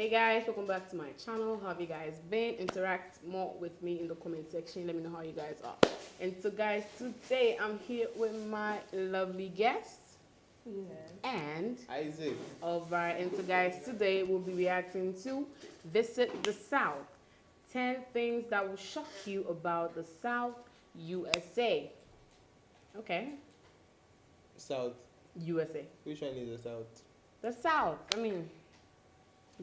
Hey guys, welcome back to my channel. How have you guys been? Interact more with me in the comment section. Let me know how you guys are. And so guys, today I'm here with my lovely guest. And Isaac. alright, and so guys, today we'll be reacting to Visit the South. 10 things that will shock you about the South USA. Okay. South. USA. Which one is the South? The South.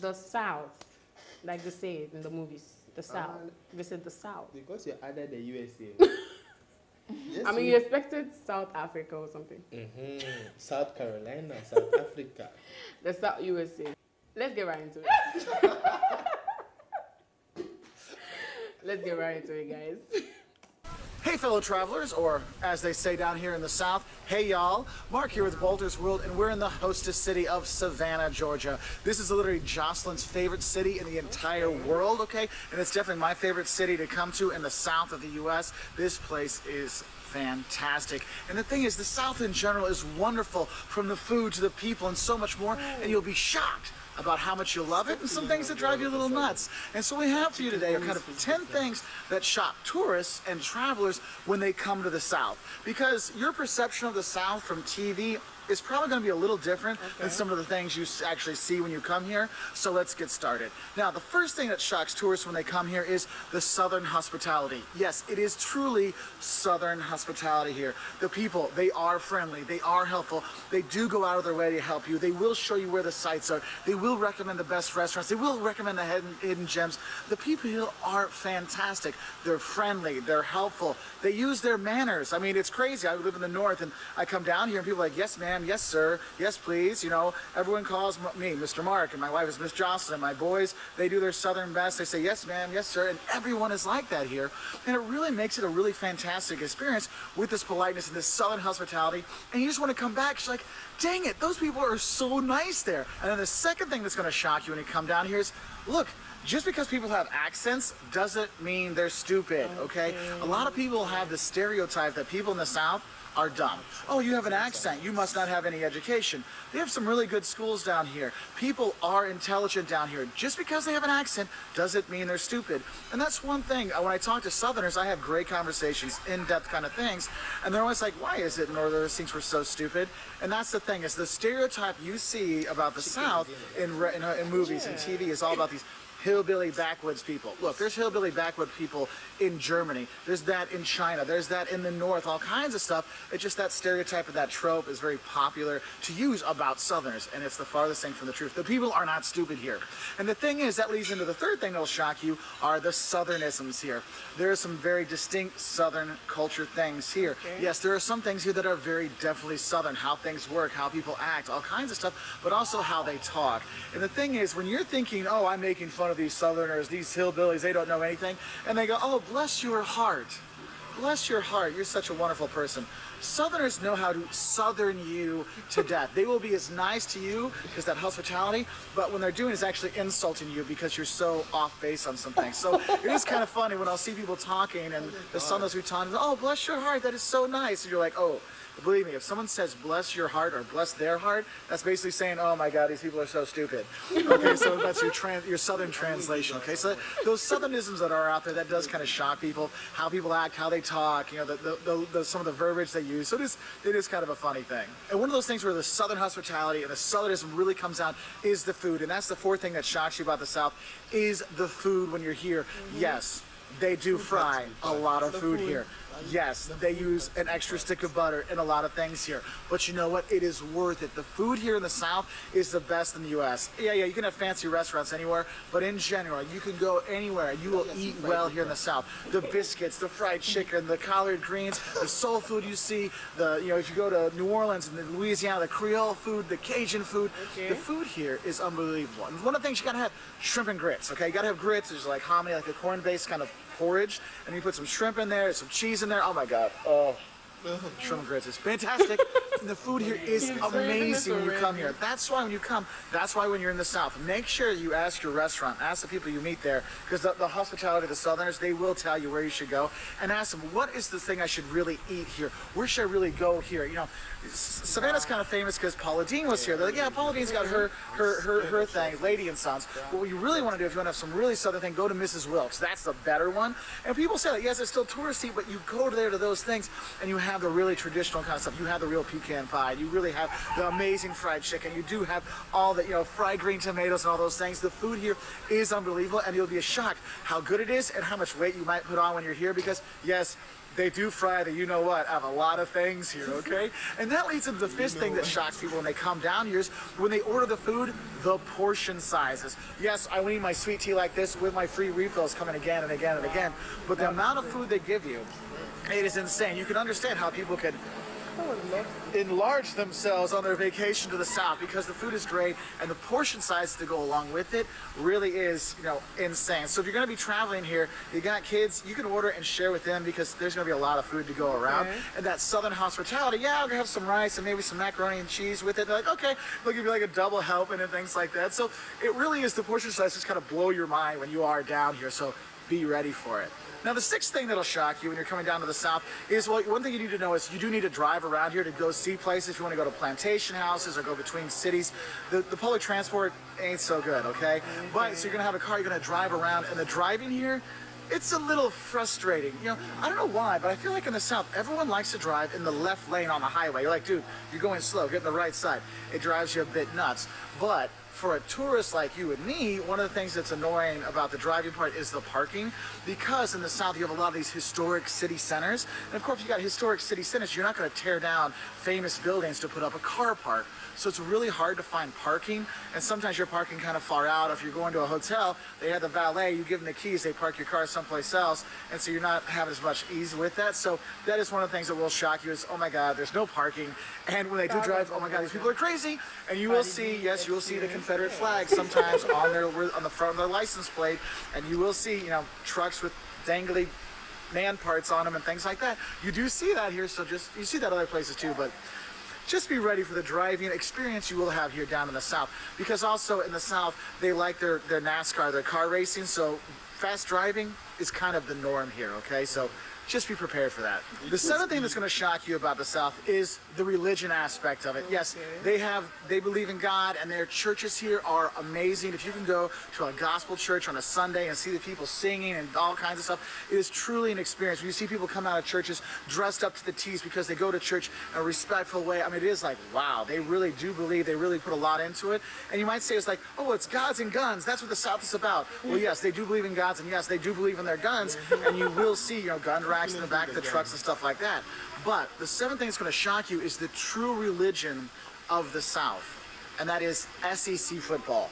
The South. Like they say it in the movies. The South. Visit the South. Because you added the USA. Yes, You expected South Africa or something. South Carolina, South Africa. The South USA. Let's get right into it. Let's get right into it, guys. Hey fellow travelers, or as they say down here in the South, hey y'all. Mark here with Walter's World, and we're in the hostess city of Savannah, Georgia. This is literally Jocelyn's favorite city in the entire world, okay? And it's definitely my favorite city to come to in the South of the U.S. This place is fantastic. And the thing is, the South in general is wonderful, from the food to the people and so much more, and you'll be shocked about how much you love it and some things that drive you a little nuts. And so we have for you today are kind of 10 things that shock tourists and travelers when they come to the South. Because your perception of the South from TV is probably going to be a little different than some of the things you actually see when you come here. So let's get started. Now, the first thing that shocks tourists when they come here is the Southern hospitality. Yes, it is truly Southern hospitality here. The people, they are friendly, they are helpful, they do go out of their way to help you, they will show you where the sites are, they will recommend the best restaurants, they will recommend the hidden gems. The people here are fantastic. They're friendly, they're helpful, they use their manners. I mean, it's crazy. I live in the North and I come down here and people are like, yes ma'am, yes sir, yes please. You know, everyone calls me Mr. Mark and my wife is Miss Jocelyn. My boys, they do their Southern best. They say yes ma'am, yes sir, and everyone is like that here. And it really makes it a really fantastic experience with this politeness and this Southern hospitality. And you just want to come back. She's like, dang it, those people are so nice there. And then the second thing that's going to shock you when you come down here is, look, just because people have accents doesn't mean they're stupid, okay? A lot of people have the stereotype that people in the South are dumb. Oh, you have an accent, you must not have any education. They have some really good schools down here. People are intelligent down here. Just because they have an accent doesn't mean they're stupid. And that's one thing, when I talk to Southerners, I have great conversations, in-depth kind of things, and they're always like, why is it Northerners think we're so stupid? And that's the thing, is the stereotype you see about the South in movies and TV is all about these hillbilly backwoods people. Look, there's hillbilly backwoods people in Germany. There's that in China. There's that in the North. All kinds of stuff. It's just that stereotype of that trope is very popular to use about Southerners, and it's the farthest thing from the truth. The people are not stupid here. And the thing is, that leads into the third thing that'll shock you, are the Southernisms here. There are some very distinct Southern culture things here. Okay. Yes, there are some things here that are very definitely Southern. How things work, how people act, all kinds of stuff, but also how they talk. And the thing is, when you're thinking, oh, I'm making fun of these Southerners, these hillbillies, they don't know anything, and they go, oh, bless your heart. Bless your heart, you're such a wonderful person. Southerners know how to Southern you to death. They will be as nice to you because that hospitality, but when they're doing is actually insulting you because you're so off base on some things. So it is kind of funny when I'll see people talking and the Southerners we talk, oh, bless your heart, that is so nice. And you're like, oh, believe me, if someone says bless your heart or bless their heart, that's basically saying, oh my God, these people are so stupid. Okay, so that's your Southern translation. Okay, so those Southernisms that are out there, that does kind of shock people, how people act, how they talk, you know, some of the verbiage they use. So it is kind of a funny thing. And one of those things where the Southern hospitality and the Southernism really comes out is the food. And that's the fourth thing that shocks you about the South, is the food when you're here. Yes, they do fry a lot of food here. Yes, they use an extra stick of butter in a lot of things here. But you know what? It is worth it. The food here in the South is the best in the U.S. Yeah, you can have fancy restaurants anywhere, but in general, you can go anywhere and you will eat well here in the South. The biscuits, the fried chicken, the collard greens, the soul food you see, if you go to New Orleans and Louisiana, the Creole food, the Cajun food, the food here is unbelievable. And one of the things you gotta have, shrimp and grits, okay? You gotta have grits, there's like hominy, like a corn-based kind of porridge, and you put some shrimp in there, some cheese in there. Oh my God. Oh, Shrimp and grits is fantastic. And the food here is amazing when you come here. That's why when you come, that's why when you're in the South, make sure you ask your restaurant, ask the people you meet there, because the hospitality of the Southerners, they will tell you where you should go, and ask them, what is the thing I should really eat here? Where should I really go here? You know, Savannah's kind of famous because Paula Deen was here. They're like, yeah, Paula Deen's got her thing, Lady and Sons. But what you really want to do, if you want to have some really Southern thing, go to Mrs. Wilkes. That's the better one. And people say that, yes, it's still touristy, but you go there to those things, and you have the really traditional kind of stuff. You have the real pecan pie. You really have the amazing fried chicken. You do have all the, you know, fried green tomatoes and all those things. The food here is unbelievable, and you'll be shocked how good it is and how much weight you might put on when you're here because, yes, they do fry the you-know-what out of a lot of things here, okay? And that leads into the fifth thing that shocks people when they come down here is when they order the food, the portion sizes. Yes, I need my sweet tea like this with my free refills coming again and again and again, but the amount of food they give you, it is insane. You can understand how people could enlarge themselves on their vacation to the South because the food is great and the portion size to go along with it really is, you know, insane. So if you're going to be traveling here, you got kids, you can order and share with them because there's going to be a lot of food to go around. Okay. And that Southern hospitality, yeah, I'm going to have some rice and maybe some macaroni and cheese with it. They're like, okay, they'll give you like a double helping and things like that. So it really is, the portion size just kind of blow your mind when you are down here. So be ready for it. Now, the sixth thing that'll shock you when you're coming down to the South is, well, one thing you need to know is you do need to drive around here to go see places. If you want to go to plantation houses or go between cities, the public transport ain't so good, okay? But, so you're going to have a car, you're going to drive around, and the driving here, it's a little frustrating. You know, I don't know why, but I feel like in the South, everyone likes to drive in the left lane on the highway. You're like, dude, you're going slow, get in the right side. It drives you a bit nuts. But for a tourist like you and me, one of the things that's annoying about the driving part is the parking, because in the South you have a lot of these historic city centers, and of course if you got historic city centers, you're not going to tear down famous buildings to put up a car park. So it's really hard to find parking, and sometimes you're parking kind of far out. If you're going to a hotel, they have the valet, you give them the keys, they park your car someplace else, and so you're not having as much ease with that. So that is one of the things that will shock you is, oh my God, there's no parking. And when they do drive, oh my God, these people are crazy. And you will see, yes, you will see the Confederate flag sometimes on the front of their license plate, and you will see, you know, trucks with dangly man parts on them and things like that. You do see that here, so you see that other places too, but just be ready for the driving experience you will have here down in the South, because also in the South they like their NASCAR, their car racing, so fast driving is kind of the norm here, okay? So just be prepared for that. The seventh thing that's going to shock you about the South is the religion aspect of it. Yes, they believe in God, and their churches here are amazing. If you can go to a gospel church on a Sunday and see the people singing and all kinds of stuff, it is truly an experience. When you see people come out of churches dressed up to the T's because they go to church in a respectful way, I mean, it is like, wow, they really do believe, they really put a lot into it. And you might say it's like, oh, it's gods and guns. That's what the South is about. Well, yes, they do believe in gods, and yes, they do believe in their guns, and you will see, you know, gun racks in the back of the trucks and stuff like that. But the seventh thing that's going to shock you is the true religion of the South, and that is SEC football.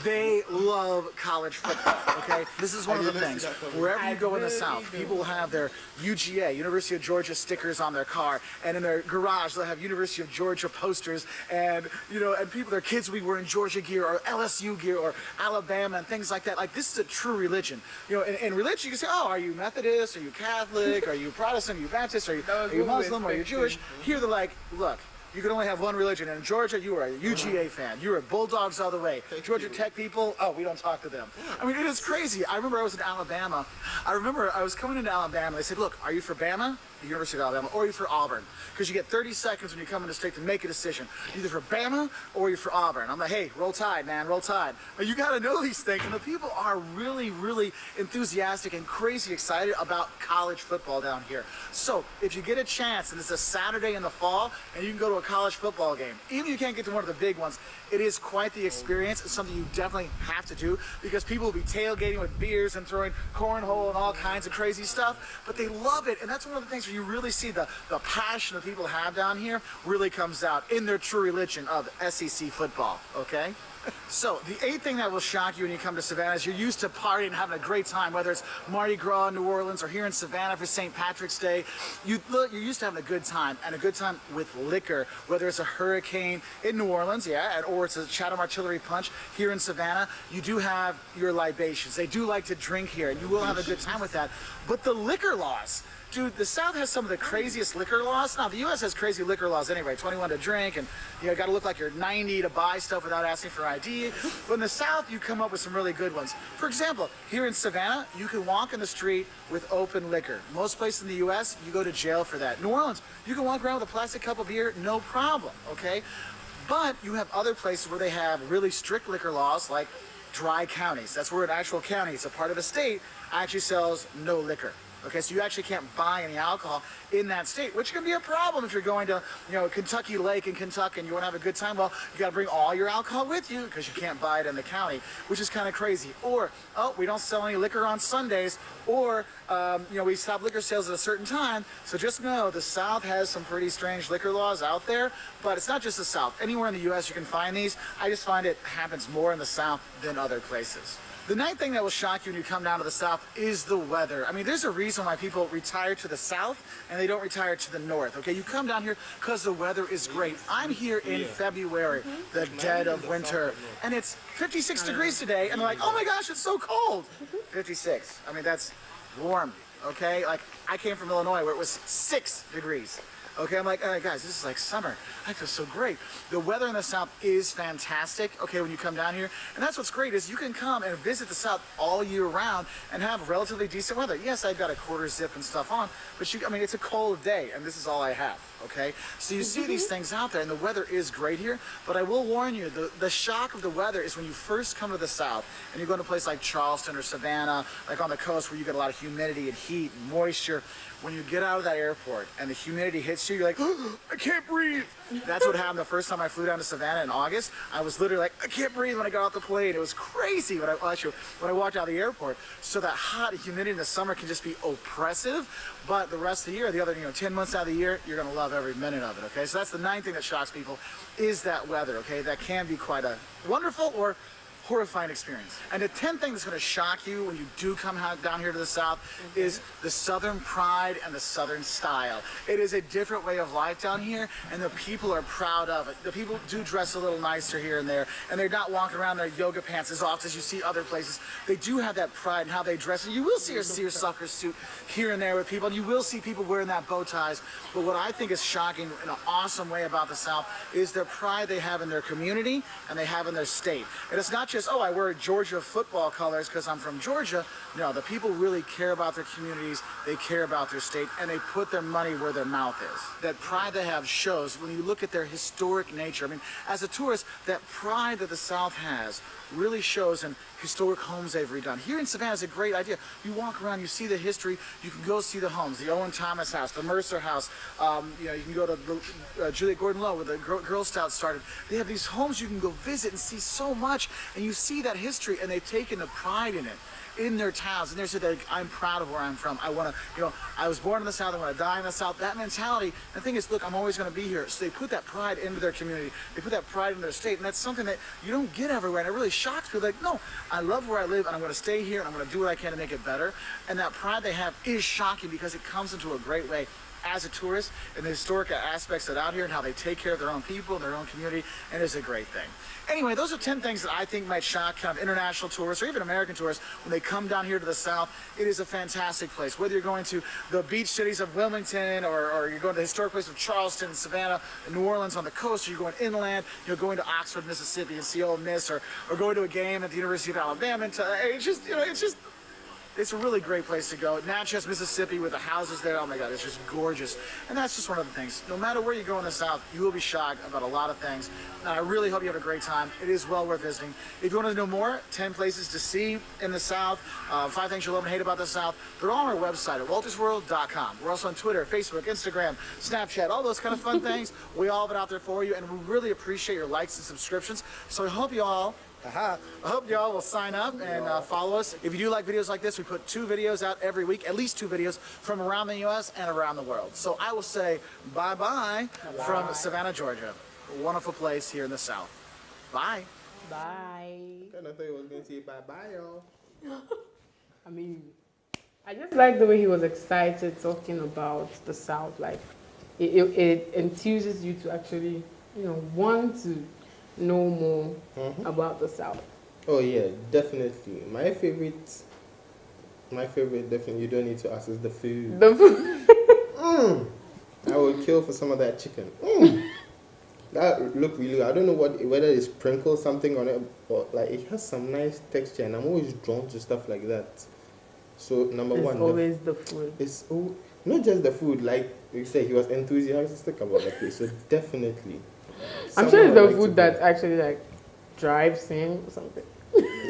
They love college football, okay? This is one of the things. Wherever you go in the South, people will have their UGA, University of Georgia stickers on their car, and in their garage they'll have University of Georgia posters, and, you know, and people, their kids will be wearing Georgia gear or LSU gear or Alabama and things like that. Like, this is a true religion. You know, in religion you can say, oh, are you Methodist? Are you Catholic? Are you Protestant? Are you Baptist? Are you Muslim? Are you Jewish? Here they're like, look, you can only have one religion. In Georgia, you are a UGA fan. You are Bulldogs all the way. Georgia Tech people, oh, we don't talk to them. I mean, it is crazy. I remember I was in Alabama. I remember I was coming into Alabama. They said, look, are you for Bama, the University of Alabama, or are you for Auburn? Because you get 30 seconds when you come in the state to make a decision. Either for Bama or you're for Auburn. I'm like, hey, roll tide, man, roll tide. But you got to know these things. And the people are really, really enthusiastic and crazy excited about college football down here. So if you get a chance, and it's a Saturday in the fall, and you can go to a college football game, even if you can't get to one of the big ones, it is quite the experience. It's something you definitely have to do, because people will be tailgating with beers and throwing cornhole and all kinds of crazy stuff, but they love it. And that's one of the things where you really see the passion that people have down here really comes out in their true religion of SEC football, okay? So the eighth thing that will shock you when you come to Savannah is you're used to partying and having a great time, whether it's Mardi Gras in New Orleans or here in Savannah for St. Patrick's Day. You're used to having a good time, and a good time with liquor, whether it's a hurricane in New Orleans, yeah, or it's a Chatham Artillery Punch here in Savannah. You do have your libations. They do like to drink here, and you will have a good time with that. But the liquor laws, dude, the South has some of the craziest liquor laws. Now, the U.S. has crazy liquor laws anyway, 21 to drink, and you got to look like you're 90 to buy stuff without asking for ID. But in the South, you come up with some really good ones. For example, here in Savannah, you can walk in the street with open liquor. Most places in the U.S., you go to jail for that. New Orleans, you can walk around with a plastic cup of beer, no problem, okay? But you have other places where they have really strict liquor laws, like dry counties. That's where an actual county, it's a part of a state, actually sells no liquor. Okay, so you actually can't buy any alcohol in that state, which can be a problem if you're going to, Kentucky Lake in Kentucky and you want to have a good time. Well, you got to bring all your alcohol with you because you can't buy it in the county, which is kind of crazy. Or, oh, we don't sell any liquor on Sundays, or, we stop liquor sales at a certain time. So just know the South has some pretty strange liquor laws out there, but it's not just the South. Anywhere in the U.S. you can find these. I just find it happens more in the South than other places. The ninth thing that will shock you when you come down to the South is the weather. I mean, there's a reason why people retire to the South and they don't retire to the North, okay? You come down here because the weather is great. I'm here in February, the dead of winter, and it's 56 degrees today, and they're like, oh my gosh, it's so cold. 56. I mean, that's warm, okay? Like, I came from Illinois where it was 6 degrees. Okay, I'm like, all right, guys, this is like summer. I feel so great. The weather in the South is fantastic, okay, when you come down here. And that's what's great is you can come and visit the South all year round and have relatively decent weather. Yes, I've got a quarter zip and stuff on, but it's a cold day, and this is all I have, okay? So you see these things out there, and the weather is great here, but I will warn you, the shock of the weather is when you first come to the South, and you go to a place like Charleston or Savannah, like on the coast where you get a lot of humidity and heat and moisture. When you get out of that airport and the humidity hits you, you're like, oh, I can't breathe. That's what happened the first time I flew down to Savannah in August. I was literally like, I can't breathe when I got off the plane. It was crazy when I walked out of the airport. So that hot humidity in the summer can just be oppressive, but the rest of the year, the other 10 months out of the year, you're gonna love every minute of it, okay? So that's the ninth thing that shocks people is that weather, okay? That can be quite a wonderful or horrifying experience. And the 10th thing that's going to shock you when you do come down here to the South is the Southern pride and the Southern style. It is a different way of life down here, and the people are proud of it. The people do dress a little nicer here and there, and they're not walking around in their yoga pants as often as you see other places. They do have that pride in how they dress, and you will see a seersucker suit here and there with people, and you will see people wearing that bow ties. But what I think is shocking in an awesome way about the South is their pride they have in their community and they have in their state. And it's not just, oh, I wear Georgia football colors because I'm from Georgia. No, the people really care about their communities, they care about their state, and they put their money where their mouth is. That pride they have shows when you look at their historic nature. I mean, as a tourist, that pride that the South has really shows in historic homes they've redone. Here in Savannah is a great idea. You walk around, you see the history, you can go see the homes, the Owen Thomas house, the Mercer house, you can go to the Juliet Gordon Low where the Girl Scouts started. They have these homes you can go visit and see so much, and you see that history, and they've taken the pride in it, in their towns, and they said that I'm proud of where I'm from. I want to, I was born in the South, I want to die in the South. That mentality, the thing is, look, I'm always going to be here. So they put that pride into their community. They put that pride in their state, and that's something that you don't get everywhere, and it really shocks people. Like, no, I love where I live, and I'm going to stay here, and I'm going to do what I can to make it better. And that pride they have is shocking because it comes into a great way as a tourist, and the historic aspects that out here and how they take care of their own people, their own community, and it's a great thing. Anyway, those are 10 things that I think might shock kind of international tourists or even American tourists when they come down here to the South. It is a fantastic place. Whether you're going to the beach cities of Wilmington or you're going to the historic place of Charleston, Savannah, and New Orleans on the coast, or you're going inland, going to Oxford, Mississippi and see Ole Miss, or going to a game at the University of Alabama. And it's a really great place to go. Natchez, Mississippi, with the houses there, oh my God, it's just gorgeous. And that's just one of the things. No matter where you go in the South, you will be shocked about a lot of things. And I really hope you have a great time. It is well worth visiting. If you want to know more, 10 places to see in the South, 5 things you'll love and hate about the South, they're all on our website at waltersworld.com. We're also on Twitter, Facebook, Instagram, Snapchat, all those kind of fun things. We all have it out there for you, and we really appreciate your likes and subscriptions. So I hope you all I hope y'all will sign up and follow us. If you do like videos like this, we put 2 videos out every week, at least 2 videos from around the U.S. and around the world. So I will say bye-bye from Savannah, Georgia. A wonderful place here in the South. Bye. Bye. Kind of thought he was going to say bye-bye, y'all. I mean, I just like the way he was excited talking about the South. Like, it enthuses you to actually, want to know more about the South. Oh yeah, definitely. My favorite, definitely. You don't need to ask. Is the food. The food. I would kill for some of that chicken. That look really. I don't know whether it's sprinkle something on it, but like it has some nice texture, and I'm always drawn to stuff like that. So number It's one, always the food. it's not just the food. Like you said, he was enthusiastic about the place. So definitely. I'm sure it's Someone I the like to food go. that actually like drives him or something.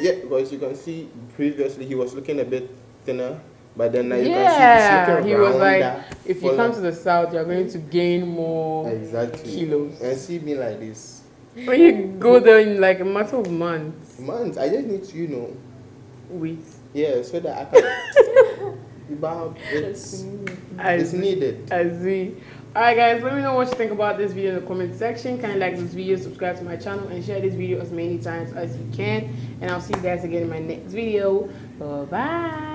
Yeah, because you can see previously he was looking a bit thinner, but then now you can see Yeah, he's looking he was like, rounder, if you fuller. come to the South, you're going to gain more Exactly. kilos. And see me like this. When you go there in like a matter of months, Months, I just need to, weeks, yeah, so that I can. Bob, it's needed. I see. Alright guys, let me know what you think about this video in the comment section. Kind of like this video, subscribe to my channel, and share this video as many times as you can. And I'll see you guys again in my next video. Bye bye.